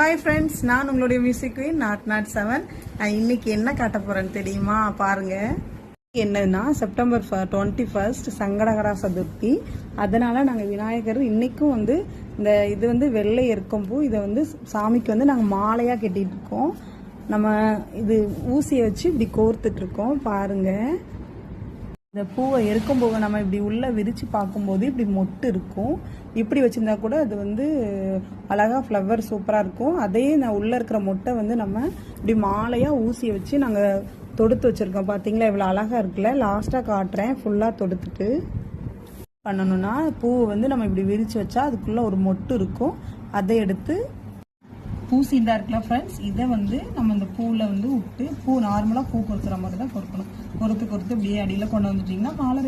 Hi friends, நான் உங்களுடைய music queen not 7. நான் இன்னைக்கு என்ன காட்ட போறேன்னு தெரியுமா? பாருங்க. என்னன்னா செப்டம்பர் 21 சங்கடகரா சதுர்த்தி. அதனால நாங்கள் விநாயகர் இன்னைக்கும் இது வெள்ளை எருக்கம்பூ இதை சாமிக்கு நாங்கள் மாலையாக கட்டிட்டு இருக்கோம். நம்ம இது ஊசியை வச்சு இப்படி கோர்த்துட்டு இருக்கோம். பாருங்க, இந்த பூவை எருக்கம்பூவை நம்ம இப்படி உள்ள விரிச்சு பார்க்கும்போது இப்படி மொட்டு இருக்கும். இப்படி வச்சிருந்தா கூட அது அழகா ஃப்ளவர் சூப்பரா இருக்கும். அதே நான் உள்ள இருக்கிற மொட்டை நம்ம இப்படி மாலையா ஊசியை வச்சு நாங்க தொடுத்து வச்சிருக்கோம். பாத்தீங்களா இவ்வளவு அழகா இருக்குல்ல? லாஸ்டா காட்டுறேன். ஃபுல்லா தொடுத்துட்டு பண்ணணும்னா பூவை நம்ம இப்படி விரிச்சு வச்சா அதுக்குள்ள ஒரு மொட்டு இருக்கும். அதை எடுத்து பூசி தான் இருக்குல்ல ஃப்ரெண்ட்ஸ், இதை நம்ம இந்த பூவில் விட்டு பூ நார்மலாக பூ பொறுக்கிற மாதிரி தான் பொறுக்கணும். பொறுத்து இப்படியே அடியில் கொண்டு வந்துட்டிங்கன்னா மாலை